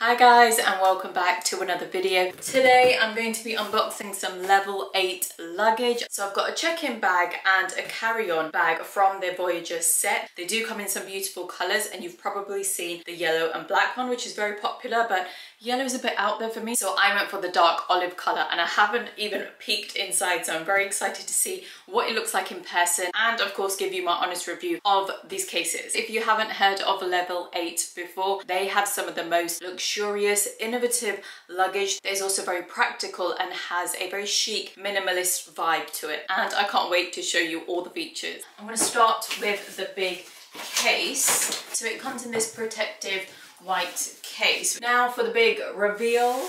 Hi guys, and welcome back to another video. Today I'm going to be unboxing some level 8 luggage. So I've got a check-in bag and a carry-on bag from their Voyageur set. They do come in some beautiful colours, and you've probably seen the yellow and black one, which is very popular, but yellow is a bit out there for me, so I went for the dark olive colour, and I haven't even peeked inside, so I'm very excited to see what it looks like in person and of course give you my honest review of these cases. If you haven't heard of level 8 before, they have some of the most luxurious, innovative luggage. It's also very practical and has a very chic, minimalist vibe to it, and I can't wait to show you all the features. I'm going to start with the big case. So it comes in this protective white case. Now for the big reveal.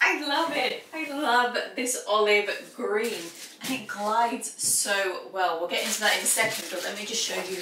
I love it. I love this olive green, and it glides so well. We'll get into that in a second, but let me just show you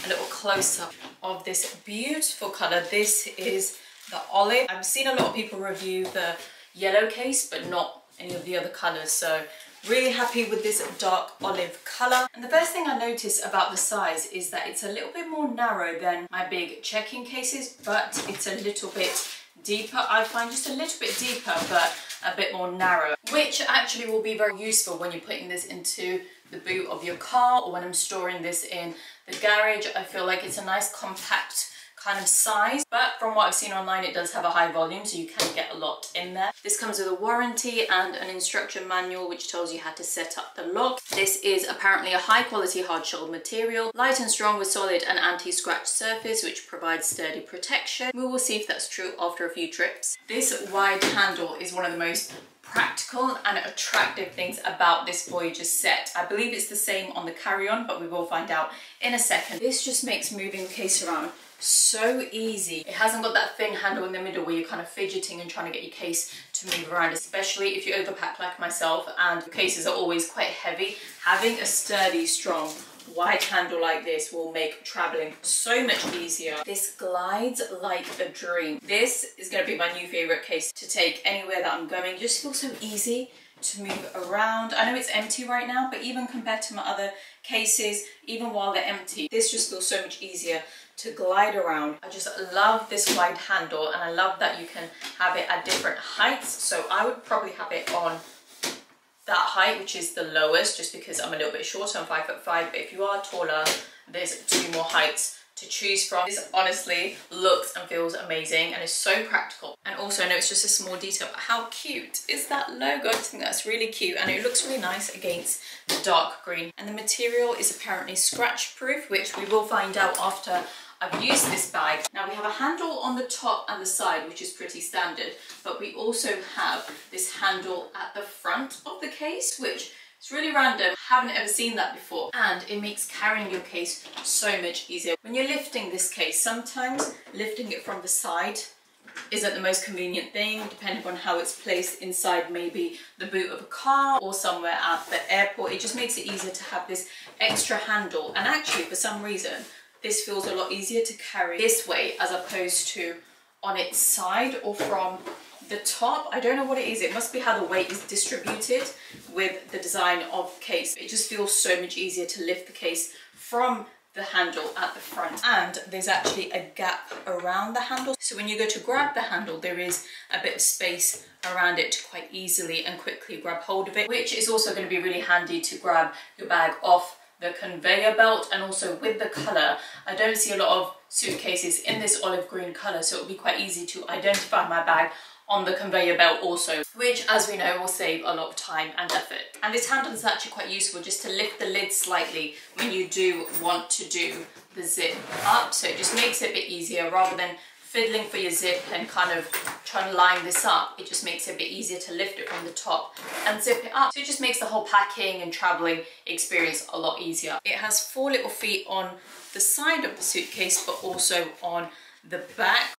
a little close-up of this beautiful colour. This is the olive. I've seen a lot of people review the yellow case, but not any of the other colours, so really happy with this dark olive colour. And the first thing I notice about the size is that it's a little bit more narrow than my big check-in cases, but it's a little bit deeper. I find just a little bit deeper, but a bit more narrow, which actually will be very useful when you're putting this into the boot of your car, or when I'm storing this in the garage. I feel like it's a nice compact kind of size, but from what I've seen online, it does have a high volume, so you can get a lot in there. This comes with a warranty and an instruction manual which tells you how to set up the lock. This is apparently a high quality hard shell material, light and strong with solid and anti-scratch surface, which provides sturdy protection. We will see if that's true after a few trips. This wide handle is one of the most practical and attractive things about this Voyageur set. I believe it's the same on the carry-on, but we will find out in a second. This just makes moving the case around so easy. It hasn't got that thin handle in the middle where you're kind of fidgeting and trying to get your case to move around, especially if you overpack like myself and the cases are always quite heavy. Having a sturdy, strong, wide handle like this will make traveling so much easier. This glides like a dream. This is going to be my new favorite case to take anywhere that I'm going. It just feels so easy to move around. I know it's empty right now, but even compared to my other cases, even while they're empty, this just feels so much easier to glide around. I just love this wide handle, and I love that you can have it at different heights. So I would probably have it on that height, which is the lowest, just because I'm a little bit shorter, I'm 5'5", but if you are taller, there's 2 more heights to choose from. This honestly looks and feels amazing and is so practical. And also, I know it's just a small detail, but how cute is that logo? I think that's really cute, and it looks really nice against the dark green. And the material is apparently scratch proof, which we will find out after I've used this bag. Now we have a handle on the top and the side, which is pretty standard, but we also have this handle at the front of the case, which is really random. Haven't ever seen that before, and it makes carrying your case so much easier. When you're lifting this case, sometimes lifting it from the side isn't the most convenient thing, depending on how it's placed inside maybe the boot of a car or somewhere at the airport. It just makes it easier to have this extra handle, and actually for some reason this feels a lot easier to carry this way as opposed to on its side or from the top. I don't know what it is. It must be how the weight is distributed with the design of the case. It just feels so much easier to lift the case from the handle at the front. And there's actually a gap around the handle, so when you go to grab the handle, there is a bit of space around it to quite easily and quickly grab hold of it, which is also going to be really handy to grab your bag off the conveyor belt. And also with the colour, I don't see a lot of suitcases in this olive green colour, so it'll be quite easy to identify my bag on the conveyor belt also, which, as we know, will save a lot of time and effort. And this handle is actually quite useful just to lift the lid slightly when you do want to do the zip up, so it just makes it a bit easier rather than fiddling for your zip and kind of trying to line this up. It just makes it a bit easier to lift it from the top and zip it up. So it just makes the whole packing and traveling experience a lot easier. It has 4 little feet on the side of the suitcase, but also on the back,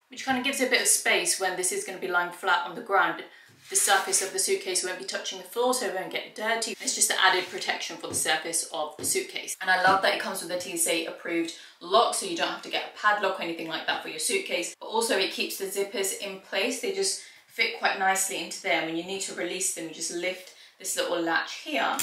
which kind of gives it a bit of space when this is going to be lying flat on the ground. The surface of the suitcase won't be touching the floor, so it won't get dirty. It's just an added protection for the surface of the suitcase. And I love that it comes with a TSA approved lock, so you don't have to get a padlock or anything like that for your suitcase. But also it keeps the zippers in place. They just fit quite nicely into there. When you need to release them, you just lift this little latch here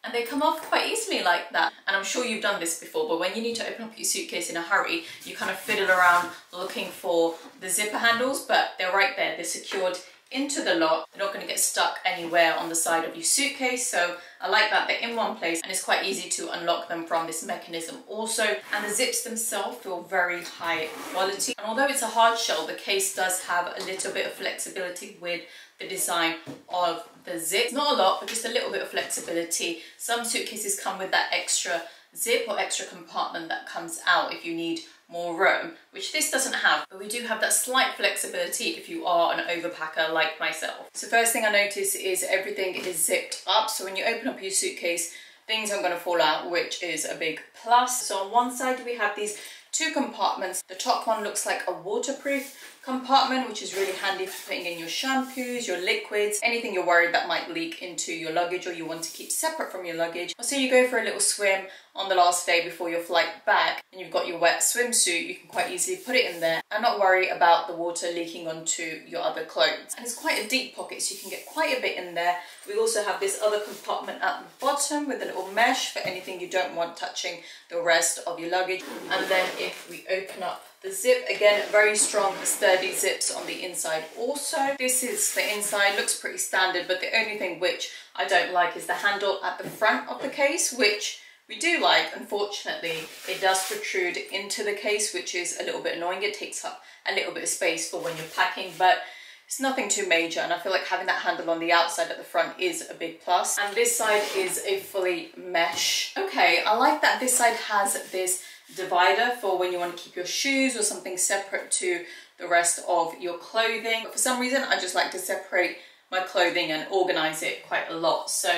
and they come off quite easily like that. And I'm sure you've done this before, but when you need to open up your suitcase in a hurry, you kind of fiddle around looking for the zipper handles, but they're right there. They're secured into the lock. They're not going to get stuck anywhere on the side of your suitcase, so I like that they're in one place, and it's quite easy to unlock them from this mechanism also. And the zips themselves feel very high quality, and although it's a hard shell, the case does have a little bit of flexibility with the design of the zip. Not a lot, but just a little bit of flexibility. Some suitcases come with that extra zip or extra compartment that comes out if you need more room, which this doesn't have, but we do have that slight flexibility if you are an overpacker like myself. So first thing I notice is everything is zipped up, so when you open up your suitcase, things aren't going to fall out, which is a big plus. So on one side we have these two compartments. The top one looks like a waterproof compartment, which is really handy for putting in your shampoos, your liquids, anything you're worried that might leak into your luggage or you want to keep separate from your luggage. So you go for a little swim on the last day before your flight back and you've got your wet swimsuit, you can quite easily put it in there and not worry about the water leaking onto your other clothes. And it's quite a deep pocket, so you can get quite a bit in there. We also have this other compartment at the bottom with a little mesh for anything you don't want touching the rest of your luggage. And then if we open up the zip, again, very strong, sturdy zips on the inside also. This is the inside, looks pretty standard, but the only thing which I don't like is the handle at the front of the case, which we do like. Unfortunately, it does protrude into the case, which is a little bit annoying. It takes up a little bit of space for when you're packing, but it's nothing too major, and I feel like having that handle on the outside at the front is a big plus. And this side is a fully mesh. Okay, I like that this side has this divider for when you want to keep your shoes or something separate to the rest of your clothing. But for some reason, I just like to separate my clothing and organize it quite a lot. So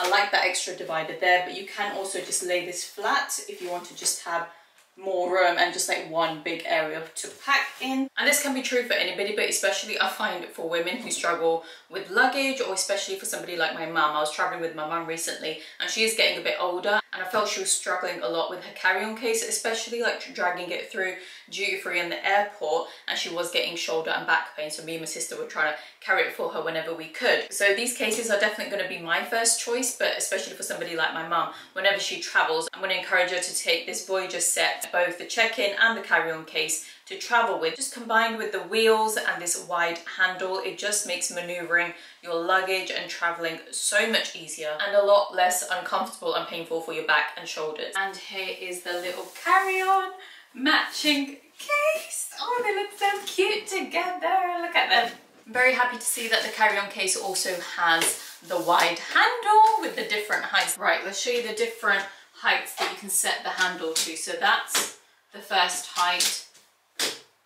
I like that extra divider there, but you can also just lay this flat if you want to just have more room and just like one big area to pack in. And this can be true for anybody, but especially I find for women who struggle with luggage, or especially for somebody like my mum. I was traveling with my mum recently and she is getting a bit older, and I felt she was struggling a lot with her carry-on case, especially like dragging it through duty-free in the airport, and she was getting shoulder and back pain, so me and my sister were trying to carry it for her whenever we could. So these cases are definitely going to be my first choice, but especially for somebody like my mum, whenever she travels, I'm going to encourage her to take this Voyageur set, both the check-in and the carry-on case, to travel with. Just combined with the wheels and this wide handle, it just makes maneuvering your luggage and traveling so much easier and a lot less uncomfortable and painful for your back and shoulders. And here is the little carry-on matching case. Oh, they look so cute together. Look at them. I'm very happy to see that the carry-on case also has the wide handle with the different heights. Right, let's show you the different heights that you can set the handle to. So that's the first height.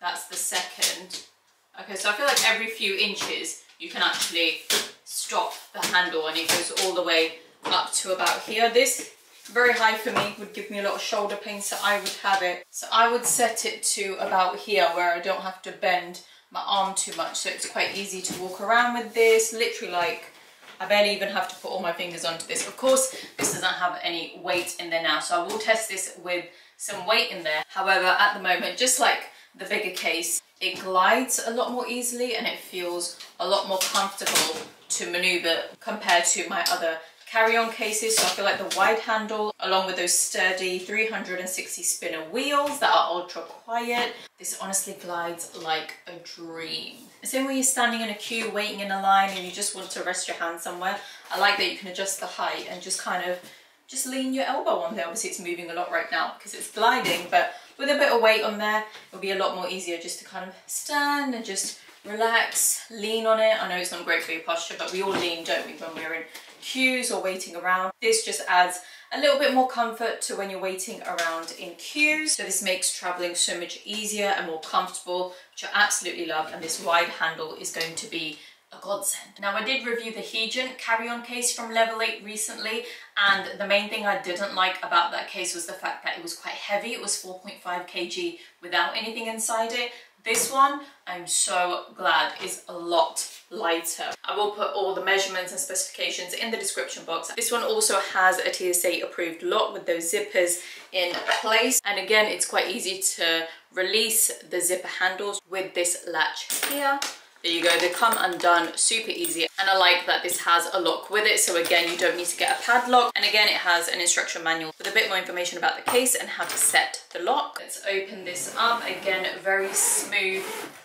That's the second. Okay, so I feel like every few inches you can actually stop the handle and it goes all the way up to about here. This, very high for me, would give me a lot of shoulder pain, so I would have it. So I would set it to about here where I don't have to bend my arm too much, so it's quite easy to walk around with this. Literally, like, I barely even have to put all my fingers onto this. Of course, this doesn't have any weight in there now, so I will test this with some weight in there. However, at the moment, just like the bigger case, it glides a lot more easily and it feels a lot more comfortable to maneuver compared to my other carry-on cases. So I feel like the wide handle, along with those sturdy 360 spinner wheels that are ultra quiet, this honestly glides like a dream. Same when you're standing in a queue, waiting in a line, and you just want to rest your hand somewhere. I like that you can adjust the height and just kind of just lean your elbow on there. Obviously it's moving a lot right now because it's gliding, but with a bit of weight on there, it'll be a lot more easier just to kind of stand and just relax, lean on it. I know it's not great for your posture, but we all lean, don't we, when we're in queues or waiting around. This just adds a little bit more comfort to when you're waiting around in queues. So this makes traveling so much easier and more comfortable, which I absolutely love. And this wide handle is going to be a godsend. Now, I did review the Heejun carry-on case from Level 8 recently, and the main thing I didn't like about that case was the fact that it was quite heavy. It was 4.5 kg without anything inside it. This one, I'm so glad, is a lot lighter. I will put all the measurements and specifications in the description box. This one also has a TSA approved lock with those zippers in place, and again, it's quite easy to release the zipper handles with this latch here. There you go, they come undone super easy, and I like that this has a lock with it, so again you don't need to get a padlock, and again it has an instruction manual with a bit more information about the case and how to set the lock. Let's open this up. Again, very smooth,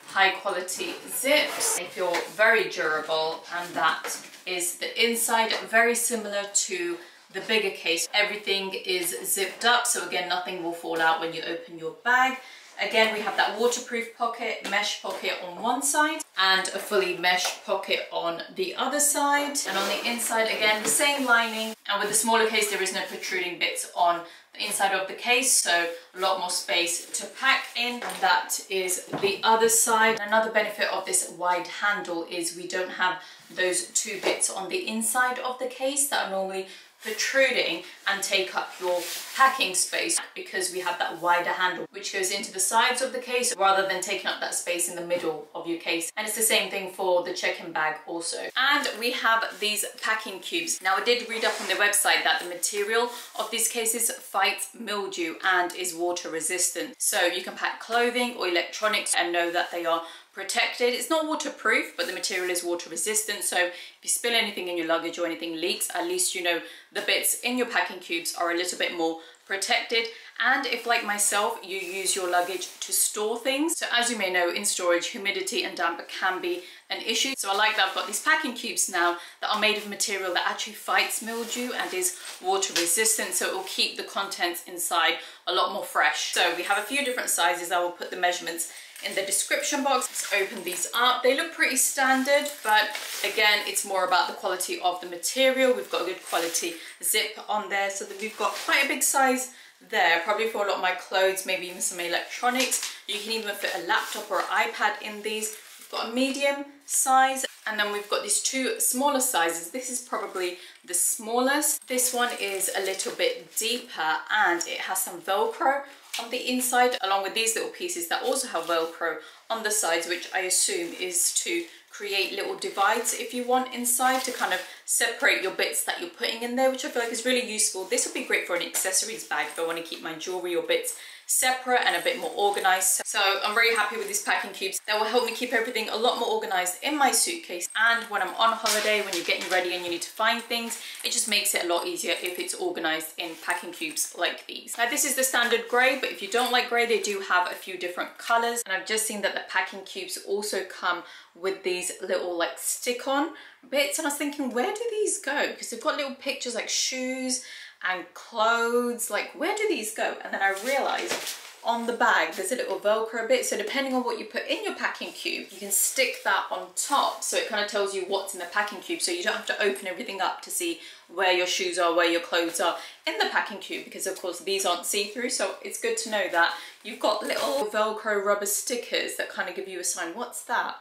high quality zips. They feel very durable, and that is the inside, very similar to the bigger case. Everything is zipped up, so again nothing will fall out when you open your bag. Again, we have that waterproof pocket, mesh pocket on one side and a fully mesh pocket on the other side. And on the inside, again, the same lining. And with the smaller case, there is no protruding bits on the inside of the case, so a lot more space to pack in. And that is the other side. Another benefit of this wide handle is we don't have those two bits on the inside of the case that are normally protruding and take up your packing space, because we have that wider handle which goes into the sides of the case rather than taking up that space in the middle of your case. And it's the same thing for the check-in bag also. And we have these packing cubes. Now, I did read up on the website that the material of these cases fights mildew and is water resistant, so you can pack clothing or electronics and know that they are protected. It's not waterproof, but the material is water resistant, so if you spill anything in your luggage or anything leaks, at least you know the bits in your packing cubes are a little bit more protected. And if, like myself, you use your luggage to store things, so as you may know, in storage, humidity and damp can be an issue. So I like that I've got these packing cubes now that are made of material that actually fights mildew and is water resistant, so it will keep the contents inside a lot more fresh. So we have a few different sizes. I will put the measurements in the description box. Let's open these up. They look pretty standard, but again, it's more about the quality of the material. We've got a good quality zip on there, so that we've got quite a big size there, probably for a lot of my clothes, maybe even some electronics. You can even fit a laptop or an iPad in these. We've got a medium size, and then we've got these two smaller sizes. This is probably the smallest. This one is a little bit deeper and it has some Velcro on the inside, along with these little pieces that also have Velcro on the sides, which I assume is to create little divides if you want inside, to kind of separate your bits that you're putting in there, which I feel like is really useful. This would be great for an accessories bag if I want to keep my jewelry or bits separate and a bit more organized. So I'm very happy with these packing cubes. That will help me keep everything a lot more organized in my suitcase, and when I'm on holiday, when you're getting ready and you need to find things, it just makes it a lot easier if it's organized in packing cubes like these. Now, this is the standard grey, but if you don't like grey, they do have a few different colors, and I've just seen that the packing cubes also come with these little like stick-on bits, and I was thinking, where do these go? Because they've got little pictures like shoes and clothes, like where do these go? And then I realized on the bag there's a little Velcro bit, so depending on what you put in your packing cube, you can stick that on top, so it kind of tells you what's in the packing cube, so you don't have to open everything up to see where your shoes are, where your clothes are in the packing cube, because of course these aren't see-through. So it's good to know that you've got little Velcro rubber stickers that kind of give you a sign. What's that?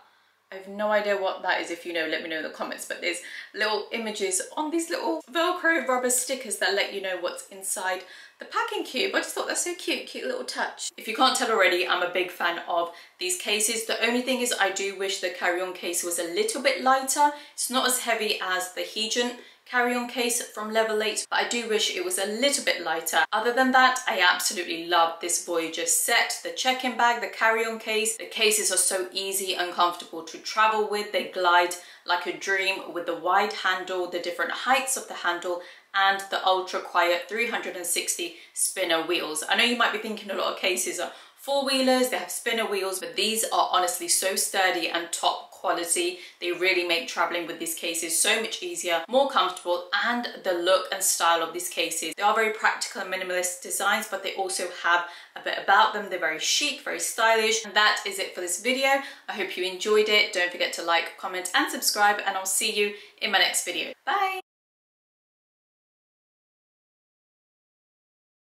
I have no idea what that is. If you know, let me know in the comments. But there's little images on these little Velcro rubber stickers that let you know what's inside the packing cube. I just thought that's so cute, cute little touch. If you can't tell already, I'm a big fan of these cases. The only thing is I do wish the carry-on case was a little bit lighter. It's not as heavy as the Hejant carry-on case from Level 8, but I do wish it was a little bit lighter. Other than that, I absolutely love this Voyageur set. The check-in bag, the carry-on case, the cases are so easy and comfortable to travel with. They glide like a dream with the wide handle, the different heights of the handle, and the ultra quiet 360 spinner wheels. I know you might be thinking a lot of cases are four-wheelers, they have spinner wheels, but these are honestly so sturdy and top quality. They really make traveling with these cases so much easier, more comfortable, and the look and style of these cases, they are very practical and minimalist designs, but they also have a bit about them. They're very chic, very stylish. And that is it for this video. I hope you enjoyed it. Don't forget to like, comment and subscribe, and I'll see you in my next video. Bye.